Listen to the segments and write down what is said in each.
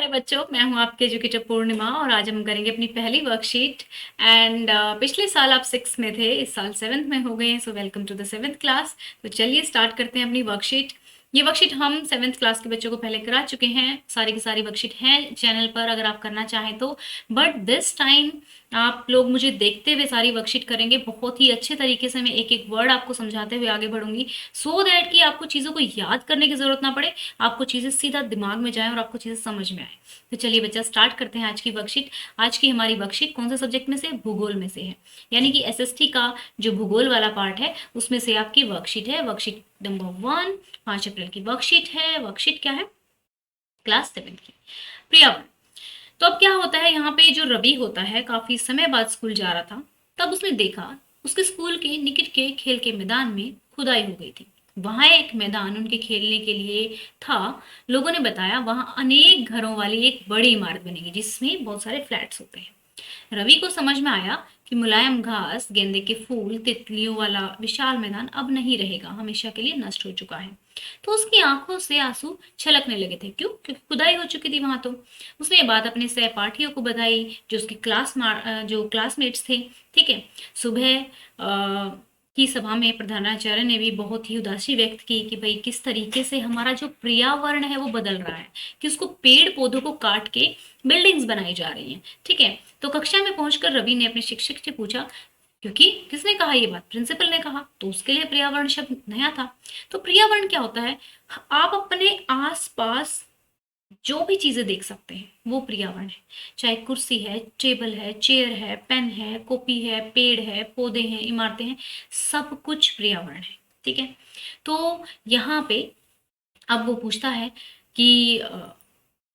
प्यारे बच्चों, मैं हूं आपके एजुकेटर पूर्णिमा और आज हम करेंगे अपनी पहली वर्कशीट। एंड पिछले साल आप 6 में थे, इस साल 7th में हो गए हैं। So welcome to the 7th class. तो चलिए स्टार्ट करते हैं अपनी वर्कशीट। ये वर्कशीट हम 7th क्लास के बच्चों को पहले करा चुके हैं। सारी की सारी वर्कशीट हैं चैनल पर, अगर आप करना चाहें तो। बट दिस टाइम आप लोग मुझे देखते हुए सारी वर्कशीट करेंगे। बहुत ही अच्छे तरीके से मैं एक एक वर्ड आपको समझाते हुए आगे बढ़ूंगी, सो दैट कि आपको चीज़ों को याद करने की जरूरत ना पड़े, आपको चीज़ें सीधा दिमाग में जाएं और आपको चीज़ें समझ में आए। तो चलिए बच्चा, स्टार्ट करते हैं आज की वर्कशीट। आज की हमारी वर्कशीट कौन से सब्जेक्ट में से? भूगोल में से है। यानी कि एसएसटी का जो भूगोल वाला पार्ट है उसमें से आपकी वर्कशीट है। वर्कशीट नंबर 1, 5 अप्रैल की वर्कशीट है। वर्कशीट क्या है? क्लास 7 की पर्यावरण। तो अब क्या होता है, यहाँ पे जो रवि होता है काफी समय बाद स्कूल जा रहा था, तब उसने देखा उसके स्कूल के निकट के खेल के मैदान में खुदाई हो गई थी। वहां एक मैदान उनके खेलने के लिए था। लोगों ने बताया वहां अनेक घरों वाली एक बड़ी इमारत बनेगी जिसमें बहुत सारे फ्लैट्स होते हैं। रवि को समझ में आया कि मुलायम घास, गेंदे के फूल, तितलियों वाला विशाल मैदान अब नहीं रहेगा, हमेशा के लिए नष्ट हो चुका है। तो उसकी आंखों से आंसू छलकने लगे थे। क्यों? क्योंकि खुदाई हो चुकी थी वहां। तो उसने ये बात अपने सहपाठियों को बताई, जो उसके जो क्लासमेट्स थे। ठीक है। सुबह की सभा में प्रधानाचार्य ने भी बहुत ही उदासी व्यक्त की कि भाई किस तरीके से हमारा जो पर्यावरण है वो बदल रहा है, कि उसको पेड़ पौधों को काट के बिल्डिंग्स बनाई जा रही हैं। ठीक है। तो कक्षा में पहुंचकर रवि ने अपने शिक्षक से पूछा, क्योंकि किसने कहा ये बात? प्रिंसिपल ने कहा, तो उसके लिए पर्यावरण शब्द नया था। तो पर्यावरण क्या होता है? आप अपने आसपास जो भी चीजें देख सकते हैं वो पर्यावरण है। चाहे कुर्सी है, टेबल है, चेयर है, पेन है, कॉपी है, पेड़ है, पौधे हैं, इमारतें हैं, सब कुछ पर्यावरण है। ठीक है। तो यहाँ पे अब वो पूछता है कि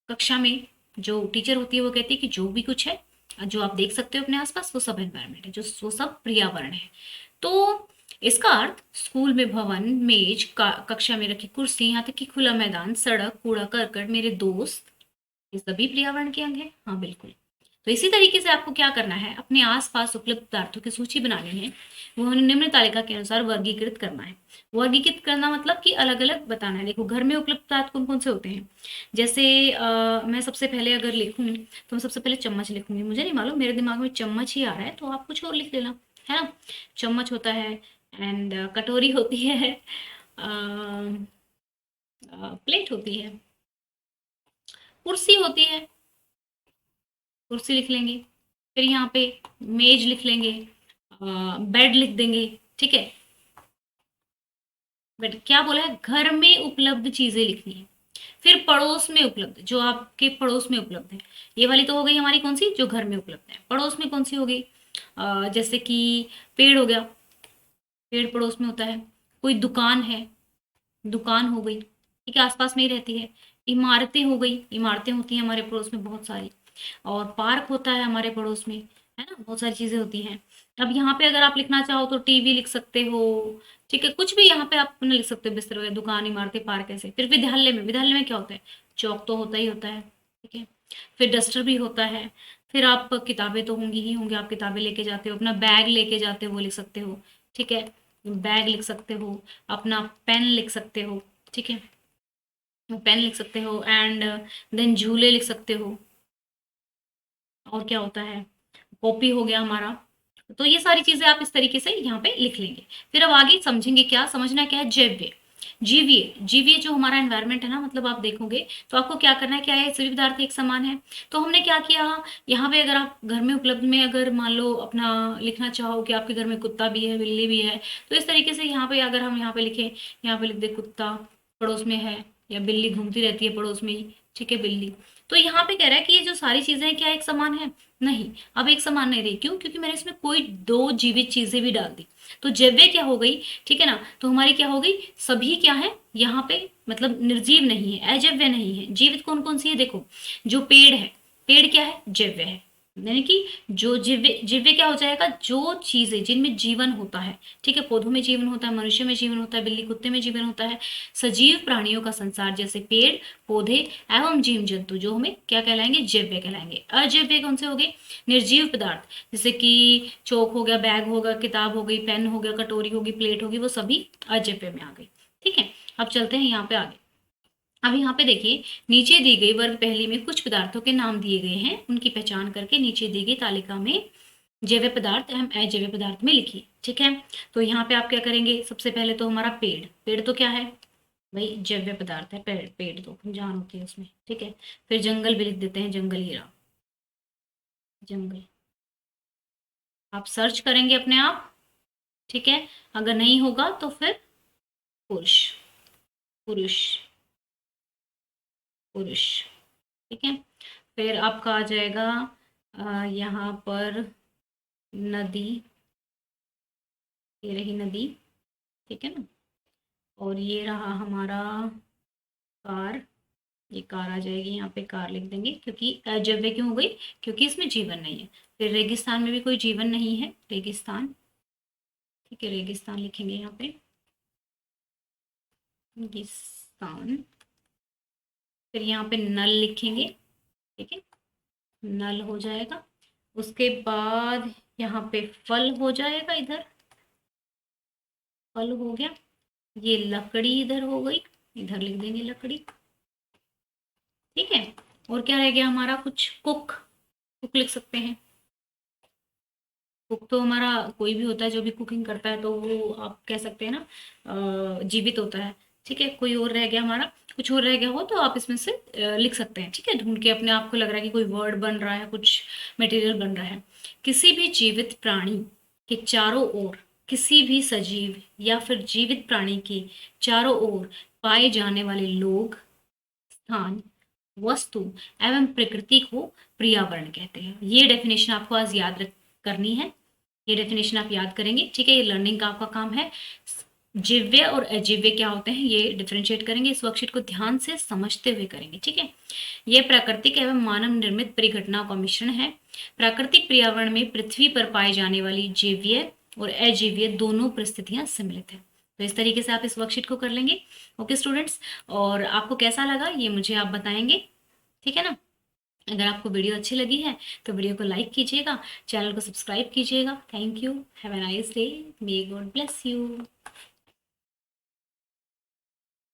कक्षा में जो टीचर होती है वो कहती है कि जो भी कुछ है, जो आप देख सकते हो अपने आसपास, वो सब एनवायरनमेंट है, जो वो सब पर्यावरण है। तो इसका अर्थ स्कूल में भवन, मेज, कक्षा में रखी कुर्सी, यहाँ तक कि खुला मैदान, सड़क, कूड़ा करकट, मेरे दोस्त, ये सभी पर्यावरण के अंग है। हाँ बिल्कुल। तो इसी तरीके से आपको क्या करना है, अपने आसपास उपलब्ध पदार्थों की सूची बनानी है, वो निम्न तालिका के अनुसार वर्गीकृत करना है। वर्गीकृत करना मतलब कि अलग अलग बताना है। देखो, घर में उपलब्ध पदार्थ कौन कौन से होते हैं। जैसे मैं सबसे पहले अगर लिखूं तो मैं सबसे पहले चम्मच लिखूंगी। मुझे नहीं मालूम, मेरे दिमाग में चम्मच ही आ रहा है, तो आप कुछ और लिख लेना, है ना। चम्मच होता है, एंड कटोरी होती है, प्लेट होती है, कुर्सी होती है, कुर्सी लिख लेंगे। फिर यहाँ पे मेज लिख लेंगे, बेड लिख देंगे। ठीक है। बट क्या बोला है? घर में उपलब्ध चीजें लिखनी है। फिर पड़ोस में उपलब्ध, जो आपके पड़ोस में उपलब्ध है। ये वाली तो हो गई हमारी, कौन सी? जो घर में उपलब्ध है। पड़ोस में कौन सी हो गई? जैसे कि पेड़ हो गया, पेड़ पड़ोस में होता है। कोई दुकान है, दुकान हो गई, ठीक है, आसपास में ही रहती है। इमारतें हो गई, इमारतें होती हैं हमारे पड़ोस में बहुत सारी। और पार्क होता है हमारे पड़ोस में, है ना, बहुत सारी चीजें होती हैं। अब यहाँ पे अगर आप लिखना चाहो तो टीवी लिख सकते हो। ठीक है, कुछ भी यहाँ पे आप अपने लिख सकते हो, बिस्तर वगैरह, दुकान, इमारतें, पार्क, ऐसे। फिर विद्यालय में, विद्यालय में क्या होता है? चौक तो होता ही होता है। ठीक है। फिर डस्टर भी होता है। फिर आप किताबें तो होंगी ही होंगी, आप किताबें लेके जाते हो, अपना बैग लेके जाते हो, वो लिख सकते हो। ठीक है, बैग लिख सकते हो, अपना पेन लिख सकते हो। ठीक है, पेन लिख सकते हो, एंड देन झूले लिख सकते हो। और क्या होता है? कॉपी हो गया हमारा। तो ये सारी चीजें आप इस तरीके से यहाँ पे लिख लेंगे। फिर अब आगे समझेंगे, क्या समझना क्या है? जैव्य, जीवीय। जीवीय जो हमारा एनवायरनमेंट है ना, मतलब आप देखोगे तो आपको क्या करना है, क्या है, सभी पदार्थ एक समान है। तो हमने क्या किया, यहाँ पे अगर आप घर में उपलब्ध में अगर मान लो अपना लिखना चाहो कि आपके घर में कुत्ता भी है, बिल्ली भी है, तो इस तरीके से यहाँ पे अगर हम यहाँ पे लिखें, यहाँ पे लिख दे कुत्ता पड़ोस में है, या बिल्ली घूमती रहती है पड़ोस में ही। ठीक है, बिल्ली। तो यहाँ पे कह रहा है कि ये जो सारी चीजें हैं क्या एक समान है? नहीं, अब एक समान नहीं रही। क्यों? क्योंकि मैंने इसमें कोई दो जीवित चीजें भी डाल दी। तो जैव्य क्या हो गई? ठीक है ना, तो हमारी क्या हो गई? सभी क्या है यहाँ पे, मतलब निर्जीव नहीं है, अजैव्य नहीं है। जीवित कौन कौन सी है? देखो, जो पेड़ है, पेड़ क्या है? जैव्य है। यानी कि जो जीव्य, जीव्य क्या हो जाएगा? जो चीजें जिनमें जीवन होता है। ठीक है, पौधों में जीवन होता है, मनुष्य में जीवन होता है, बिल्ली कुत्ते में जीवन होता है। सजीव प्राणियों का संसार, जैसे पेड़ पौधे एवं जीव जंतु, जो हमें क्या कहलाएंगे? जैव्य कहलाएंगे। अजैव्य कौन से हो गए? निर्जीव पदार्थ, जैसे कि चौक हो गया, बैग होगा, किताब हो गई, पेन हो गया, कटोरी होगी, प्लेट होगी, वो सभी अजैव्य में आ गई। ठीक है। अब चलते हैं यहाँ पे आगे। अब यहाँ पे देखिए, नीचे दी गई वर्ग पहली में कुछ पदार्थों के नाम दिए गए हैं, उनकी पहचान करके नीचे दी गई तालिका में जैव पदार्थ एवं अजैव पदार्थ में लिखिए। ठीक है, तो यहाँ पे आप क्या करेंगे, सबसे पहले तो हमारा पेड़, पेड़ तो क्या है भाई, जैव पदार्थ है, पेड़, पेड़ तो जान होती है उसमें। ठीक है, फिर जंगल भी लिख देते हैं, जंगल ही रहा, जंगल। आप सर्च करेंगे अपने आप। ठीक है, अगर नहीं होगा तो फिर पुरुष, पुरुष, पुरुष। ठीक है, फिर आपका आ जाएगा यहाँ पर नदी, ये रही नदी। ठीक है ना, और ये रहा हमारा कार, ये कार आ जाएगी, यहाँ पे कार लिख देंगे, क्योंकि अजैव क्यों हो गई, क्योंकि इसमें जीवन नहीं है। फिर रेगिस्तान में भी कोई जीवन नहीं है, रेगिस्तान। ठीक है, रेगिस्तान लिखेंगे यहाँ पे, रेगिस्तान। फिर यहाँ पे नल लिखेंगे। ठीक है, नल हो जाएगा। उसके बाद यहाँ पे फल हो जाएगा, इधर फल हो गया। ये लकड़ी इधर हो गई, इधर लिख देंगे लकड़ी। ठीक है, और क्या रह गया हमारा, कुछ कुक, कुक लिख सकते हैं। कुक तो हमारा कोई भी होता है जो भी कुकिंग करता है, तो वो आप कह सकते हैं ना जीवित होता है। ठीक है, कोई और रह गया हमारा, कुछ और रह गया हो तो आप इसमें से लिख सकते हैं। ठीक है, ढूंढ के अपने आप को लग रहा है कि कोई वर्ड बन रहा है, कुछ मटेरियल बन रहा है। किसी भी जीवित प्राणी के चारों ओर, किसी भी सजीव या फिर जीवित प्राणी के चारों ओर पाए जाने वाले लोग, स्थान, वस्तु एवं प्रकृति को पर्यावरण कहते हैं। ये डेफिनेशन आपको आज याद करनी है, ये डेफिनेशन आप याद करेंगे। ठीक है, ये लर्निंग का आपका काम है। जीव्य और अजीव्य क्या होते हैं ये डिफरेंशिएट करेंगे, इस वर्कशीट को ध्यान से समझते हुए करेंगे। ठीक है, ये प्राकृतिक एवं मानव निर्मित परिघटनाओं का मिश्रण है। प्राकृतिक पर्यावरण में पृथ्वी पर पाए जाने वाली जीव्य और अजीव्य दोनों परिस्थितियां सम्मिलित है। तो इस तरीके से आप इस वर्कशीट को कर लेंगे। ओके स्टूडेंट्स, और आपको कैसा लगा ये मुझे आप बताएंगे। ठीक है ना, अगर आपको वीडियो अच्छी लगी है तो वीडियो को लाइक कीजिएगा, चैनल को सब्सक्राइब कीजिएगा। Thank you, have a nice day, may God bless you.